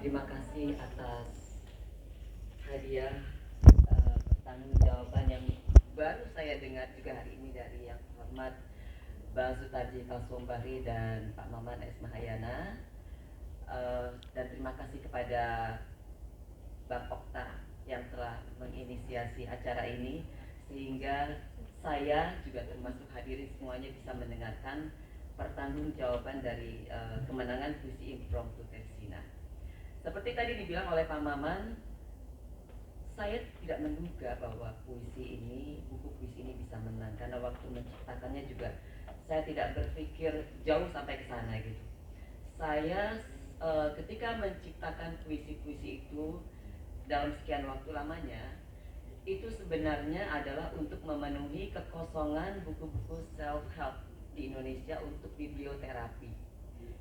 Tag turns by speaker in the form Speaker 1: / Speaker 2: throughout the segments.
Speaker 1: Terima kasih atas hadiah pertanggungjawaban yang baru saya dengar juga hari ini dari Yang Terhormat Bang Sutarji Kalsombari dan Pak Maman S. Mahayana. Dan terima kasih kepada Bang Okta yang telah menginisiasi acara ini sehingga saya juga termasuk hadirin semuanya bisa mendengarkan pertanggungjawaban dari kemenangan puisi impromptu Tersina. Seperti tadi dibilang oleh Pak Maman, saya tidak menduga bahwa buku puisi ini bisa menang karena waktu menciptakannya juga saya tidak berpikir jauh sampai ke sana gitu. Saya ketika menciptakan puisi-puisi itu dalam sekian waktu lamanya, itu sebenarnya adalah untuk memenuhi kekosongan buku-buku self help di Indonesia untuk biblioterapi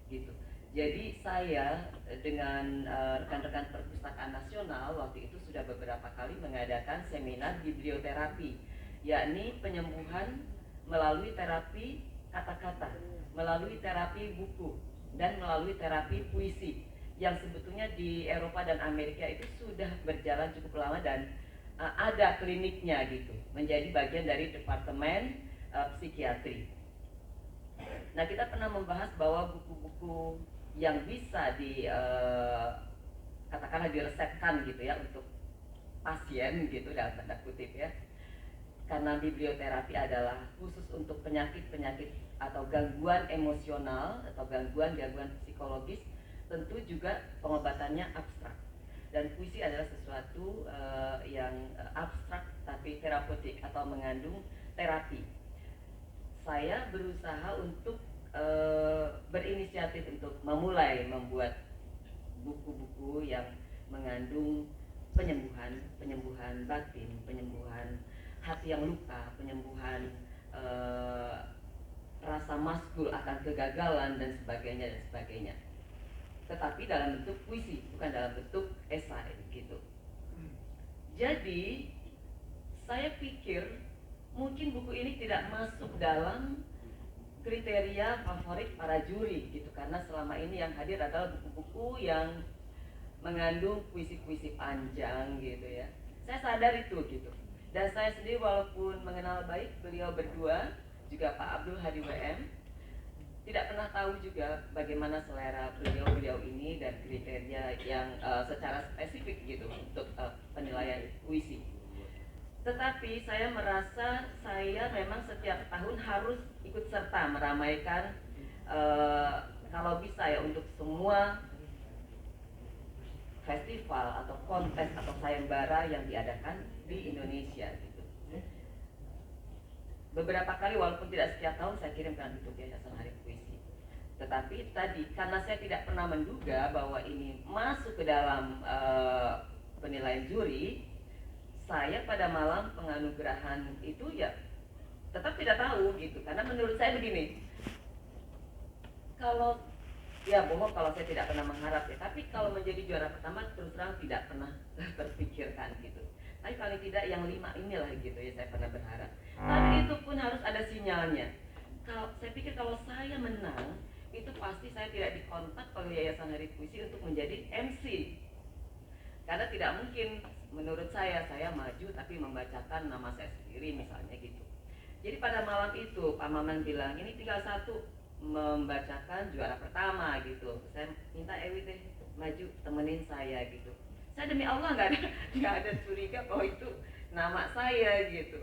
Speaker 1: gitu. Jadi saya dengan rekan-rekan perpustakaan nasional waktu itu sudah beberapa kali mengadakan seminar biblioterapi, yakni penyembuhan melalui terapi kata-kata, melalui terapi buku, dan melalui terapi puisi yang sebetulnya di Eropa dan Amerika itu sudah berjalan cukup lama dan ada kliniknya gitu, menjadi bagian dari departemen psikiatri. Nah, kita pernah membahas bahwa buku-buku yang bisa katakanlah diresepkan gitu ya untuk pasien gitu dalam tanda kutip ya, karena biblioterapi adalah khusus untuk penyakit-penyakit atau gangguan emosional atau gangguan-gangguan psikologis, tentu juga pengobatannya abstrak. Dan puisi adalah sesuatu yang abstrak tapi terapeutik atau mengandung terapi. Saya berusaha untuk berinisiatif untuk memulai membuat buku-buku yang mengandung penyembuhan batin, penyembuhan hati yang luka, penyembuhan rasa maskul akan kegagalan dan sebagainya. Tetapi dalam bentuk puisi, bukan dalam bentuk esai gitu. Jadi saya pikir mungkin buku ini tidak masuk dalam kriteria favorit para juri gitu, karena selama ini yang hadir adalah buku-buku yang mengandung puisi-puisi panjang gitu ya. Saya sadar itu gitu. Dan saya sendiri walaupun mengenal baik beliau berdua, juga Pak Abdul Hadi WM, tidak pernah tahu juga bagaimana selera beliau ini dan kriteria yang secara spesifik gitu untuk penilaian puisi. Tetapi saya merasa saya memang setiap tahun harus ikut serta meramaikan kalau bisa ya untuk semua festival atau kontes atau sayembara yang diadakan di Indonesia gitu. Beberapa kali walaupun tidak setiap tahun saya kirimkan untuk Yayasan Hari Puisi. Tetapi tadi karena saya tidak pernah menduga bahwa ini masuk ke dalam penilaian juri, saya pada malam penganugerahan itu ya tetap tidak tahu gitu, karena menurut saya begini, kalau ya bohong kalau saya tidak pernah mengharap ya, tapi kalau menjadi juara pertama terus terang tidak pernah terpikirkan gitu. Tapi paling tidak yang 5 inilah gitu ya saya pernah berharap. Tapi itu pun harus ada sinyalnya. Kalau saya pikir kalau saya menang itu pasti saya tidak dikontak oleh Yayasan Hari Puisi untuk menjadi MC. Karena tidak mungkin menurut saya maju tapi membacakan nama saya sendiri misalnya gitu. Jadi pada malam itu Pak Maman bilang ini tinggal satu, membacakan juara pertama gitu. Saya minta Ewi deh maju temenin saya gitu. Saya demi Allah nggak ada curiga bahwa itu nama saya gitu.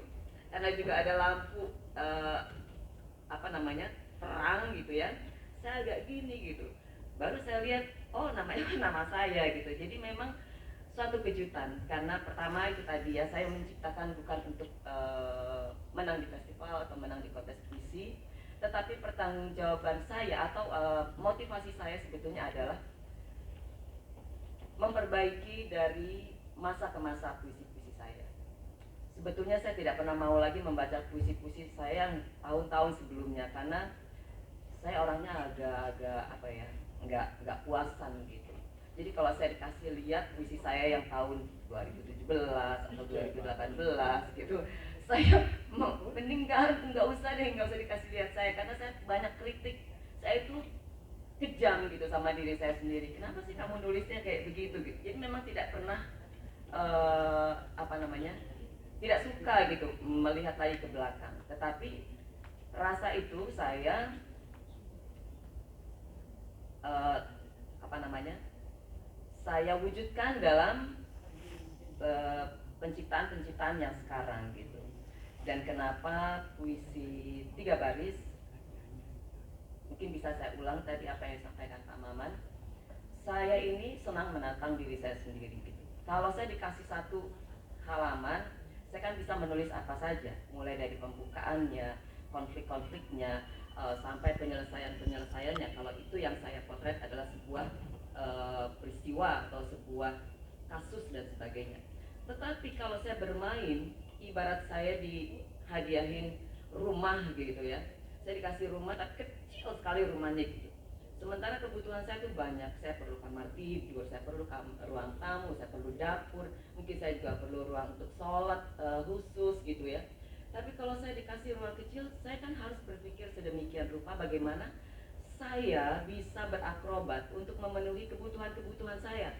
Speaker 1: Karena juga ada lampu terang gitu ya. Saya agak gini gitu. Baru saya lihat oh namanya nama saya gitu. Jadi memang suatu kejutan karena pertama itu tadi ya, saya menciptakan bukan untuk menang di festival atau menang di kontes puisi, tetapi pertanggungjawaban saya atau motivasi saya sebetulnya adalah memperbaiki dari masa ke masa puisi-puisi saya. Sebetulnya saya tidak pernah mau lagi membaca puisi-puisi saya yang tahun-tahun sebelumnya karena saya orangnya agak nggak puasan gitu. Jadi kalau saya dikasih lihat puisi saya yang tahun 2017 atau 2018 gitu, saya mending nggak usah dikasih lihat saya, karena saya banyak kritik. Saya itu kejam gitu sama diri saya sendiri. Kenapa sih kamu nulisnya kayak begitu gitu? Jadi memang tidak pernah apa namanya, tidak suka gitu melihat lagi ke belakang. Tetapi rasa itu saya apa namanya, saya wujudkan dalam penciptaan-penciptaan yang sekarang gitu. Dan kenapa puisi 3 baris, mungkin bisa saya ulang tadi apa yang disampaikan Pak Maman. Saya ini senang menantang diri saya sendiri gitu. Kalau saya dikasih satu halaman, saya kan bisa menulis apa saja, mulai dari pembukaannya, konflik-konfliknya, sampai penyelesaian-penyelesaiannya. Kalau itu yang saya potret adalah sebuah peristiwa atau sebuah kasus dan sebagainya. Tetapi kalau saya bermain, ibarat saya dihadiahin rumah gitu ya. Saya dikasih rumah tapi kecil sekali rumahnya gitu. Sementara kebutuhan saya itu banyak. Saya perlu kamar tidur, saya perlu ruang tamu, saya perlu dapur, mungkin saya juga perlu ruang untuk sholat khusus gitu ya. Tapi kalau saya dikasih ruang kecil, saya kan harus berpikir sedemikian rupa bagaimana saya bisa berakrobat untuk memenuhi kebutuhan-kebutuhan saya,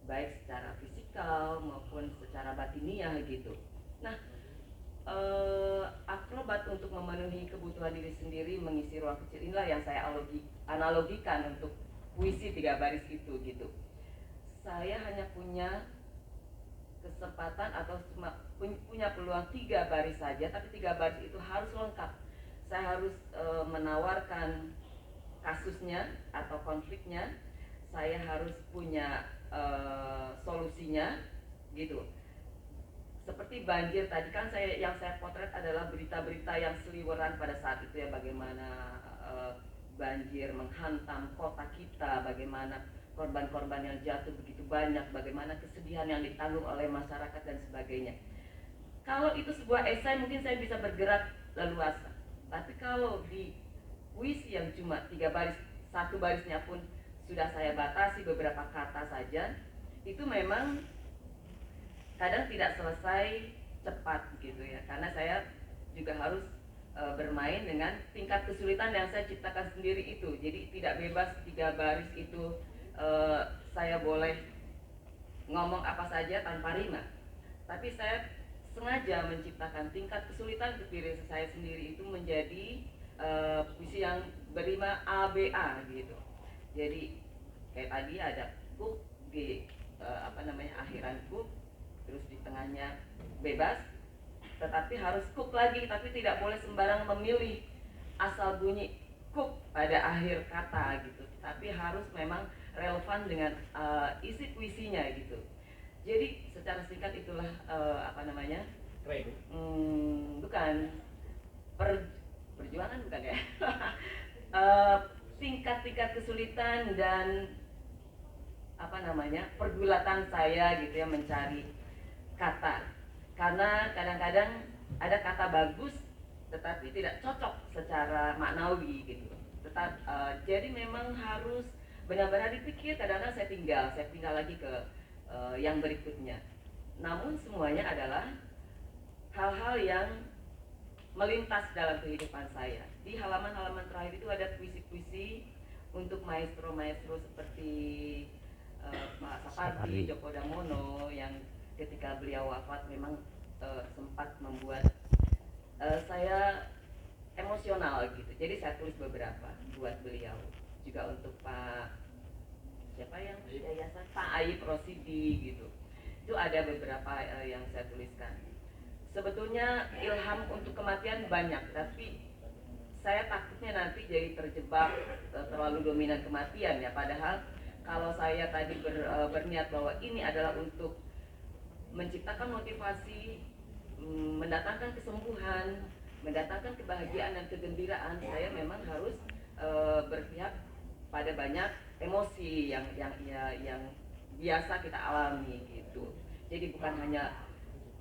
Speaker 1: baik secara fisikal maupun secara batiniah gitu. Nah, akrobat untuk memenuhi kebutuhan diri sendiri, mengisi ruang kecil, inilah yang saya analogikan untuk puisi 3 baris itu gitu. Saya hanya punya kesempatan atau punya peluang 3 baris saja, tapi 3 baris itu harus lengkap. Saya harus menawarkan kasusnya atau konfliknya, saya harus punya solusinya gitu. Seperti banjir tadi kan yang saya potret adalah berita-berita yang seliweran pada saat itu ya, bagaimana banjir menghantam kota kita, bagaimana korban-korban yang jatuh begitu banyak, bagaimana kesedihan yang ditanggung oleh masyarakat dan sebagainya. Kalau itu sebuah esai mungkin saya bisa bergerak leluasa. Tapi kalau di puisi yang cuma 3 baris, 1 barisnya pun sudah saya batasi beberapa kata saja, itu memang kadang tidak selesai cepat gitu ya, karena saya juga harus bermain dengan tingkat kesulitan yang saya ciptakan sendiri itu. Jadi tidak bebas 3 baris itu saya boleh ngomong apa saja tanpa rima, tapi saya sengaja menciptakan tingkat kesulitan untuk diri saya sendiri itu menjadi puisi yang berima ABA gitu. Jadi kayak tadi ada kuk di apa namanya, akhiran kuk, terus di tengahnya bebas, tetapi harus cook lagi, tapi tidak boleh sembarang memilih asal bunyi cook pada akhir kata gitu, tapi harus memang relevan dengan isi puisinya gitu. Jadi secara singkat itulah apa namanya, bukan perjuangan, bukan ya. Tingkat-tingkat kesulitan dan apa namanya, pergulatan saya gitu ya mencari kata, karena kadang-kadang ada kata bagus tetapi tidak cocok secara maknawi gitu. Jadi memang harus benar-benar dipikir. Kadang-kadang saya tinggal lagi ke yang berikutnya. Namun semuanya adalah hal-hal yang melintas dalam kehidupan saya. Di halaman-halaman terakhir itu ada puisi-puisi untuk maestro-maestro seperti Pak Sapardi Djoko Damono, yang ketika beliau wafat memang sempat membuat saya emosional gitu. Jadi saya tulis beberapa buat beliau, juga untuk Pak siapa yang yayasan, Pak Aib Rosidi gitu. Itu ada beberapa yang saya tuliskan. Sebetulnya ilham untuk kematian banyak, tapi saya takutnya nanti jadi terjebak terlalu dominan kematian ya. Padahal kalau saya tadi berniat bahwa ini adalah untuk menciptakan motivasi, mendatangkan kesembuhan, mendatangkan kebahagiaan dan kegembiraan, saya memang harus berpihak pada banyak emosi yang biasa kita alami gitu. Jadi bukan hanya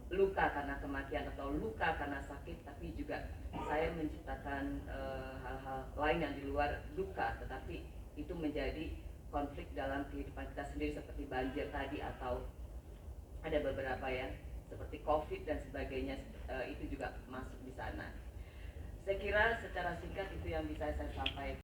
Speaker 1: luka karena kematian atau luka karena sakit, tapi juga saya menciptakan hal-hal lain yang di luar duka, tetapi itu menjadi konflik dalam kehidupan kita sendiri, seperti banjir tadi, atau ada beberapa ya seperti COVID dan sebagainya, itu juga masuk di sana. Saya kira secara singkat itu yang bisa saya sampaikan.